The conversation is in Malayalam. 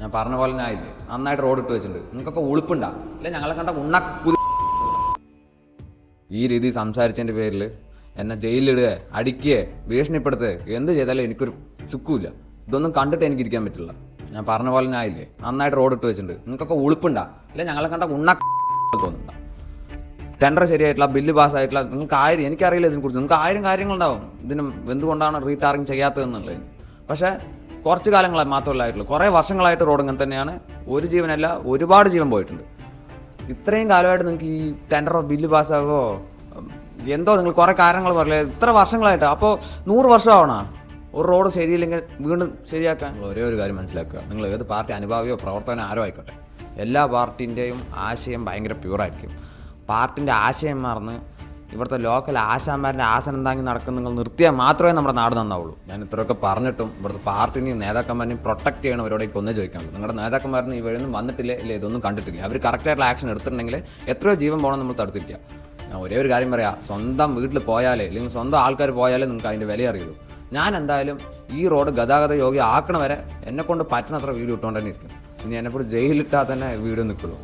ഞാൻ പറഞ്ഞ പോലെ തന്നെ ആയില്ലേ, നന്നായിട്ട് റോഡ് ഇട്ട് വെച്ചിട്ടുണ്ട്. നിങ്ങൾക്കൊക്കെ ഉളുപ്പുണ്ടാ ഇല്ല? ഞങ്ങളെ കണ്ട ഈ രീതി സംസാരിച്ചതിൻ്റെ പേരിൽ എന്നെ ജയിലിലിടുക, അടിക്കുക, ഭീഷണിപ്പെടുത്തുക, എന്ത് ചെയ്താലും എനിക്കൊരു ചുക്കുമില്ല. ഇതൊന്നും കണ്ടിട്ട് എനിക്കിരിക്കാൻ പറ്റില്ല. ഞാൻ പറഞ്ഞ പോലെ തന്നെ ആയില്ലേ, നന്നായിട്ട് റോഡ് ഇട്ട് വെച്ചിട്ടുണ്ട്. നിങ്ങൾക്കൊക്കെ ഉളുപ്പുണ്ടാ ഇല്ല? ഞങ്ങളെ കണ്ട തോന്നുന്നുണ്ടാ? ടെൻഡർ ശരിയായിട്ടില്ല, ബില്ല് പാസ്സായിട്ടില്ല. എനിക്കറിയില്ല ഇതിനെക്കുറിച്ച്. നിങ്ങൾക്ക് 1000 കാര്യങ്ങളുണ്ടാവും ഇതിന് എന്തുകൊണ്ടാണ് റീടാറിങ് ചെയ്യാത്തതെന്നുള്ളത്. പക്ഷേ കുറച്ച് കാലങ്ങളായി മാത്രമല്ല ആയിട്ടുള്ളൂ, കുറേ വർഷങ്ങളായിട്ട് റോഡ് ഇങ്ങനെ തന്നെയാണ്. ഒരു ജീവനല്ല, ഒരുപാട് ജീവൻ പോയിട്ടുണ്ട്. ഇത്രയും കാലമായിട്ട് നിങ്ങൾക്ക് ഈ ടെൻഡറോ ബില്ല് പാസ്സാകോ എന്തോ നിങ്ങൾ കുറേ കാര്യങ്ങൾ പറയില്ലേ, ഇത്ര വർഷങ്ങളായിട്ട്. അപ്പോൾ 100 വർഷമാവണോ ഒരു റോഡ് ശരിയില്ലെങ്കിൽ വീണ്ടും ശരിയാക്കാൻ? ഒരേ ഒരു കാര്യം മനസ്സിലാക്കുക, നിങ്ങൾ ഏത് പാർട്ടി അനുഭാവിയോ പ്രവർത്തനോ ആരോ ആയിക്കോട്ടെ, എല്ലാ പാർട്ടിൻ്റെയും ആശയം ഭയങ്കര പ്യൂറായിരിക്കും. പാർട്ടിൻ്റെ ആശയം മറന്ന് ഇവിടുത്തെ ലോക്കൽ ആശാന്മാരുടെ ആസനം താങ്ങി നടക്കുന്ന നിങ്ങൾ നിർത്തിയാൽ മാത്രമേ നമ്മുടെ നാട് നന്നാവുള്ളൂ. ഞാൻ ഇത്രയൊക്കെ പറഞ്ഞിട്ടും ഇവിടുത്തെ പാർട്ടിനെയും നേതാക്കന്മാരെയും പ്രൊട്ടക്ട് ചെയ്യണവരോടേക്ക് ഒന്നേ ചോദിക്കാനുള്ളൂ. നിങ്ങളുടെ നേതാക്കന്മാരിന് ഈ വഴിയൊന്നും വന്നിട്ടില്ലേ, ഇല്ല ഇതൊന്നും കണ്ടിട്ടില്ല. അവർ കറക്റ്റായിട്ടുള്ള ആക്ഷൻ എടുത്തിട്ടുണ്ടെങ്കിൽ എത്രയോ ജീവൻ പോകണം നമ്മൾ തടുത്തിരിക്കുക. ഞാൻ ഒരേ ഒരു കാര്യം പറയാം, സ്വന്തം വീട്ടിൽ പോയാലേ അല്ലെങ്കിൽ സ്വന്തം ആൾക്കാർ പോയാലേ നിങ്ങൾക്ക് അതിൻ്റെ വില അറിയുള്ളൂ. ഞാൻ എന്തായാലും ഈ റോഡ് ഗതാഗത യോഗ്യ ആക്കണ വരെ എന്നെക്കൊണ്ട് പറ്റുന്നത്ര വീഡിയോ ഇട്ടുകൊണ്ട് തന്നെ ഇരിക്കും. ഇനി എന്നെക്കൂടെ ജയിലിലിട്ടാൽ തന്നെ വീഡിയോ നിൽക്കുള്ളൂ.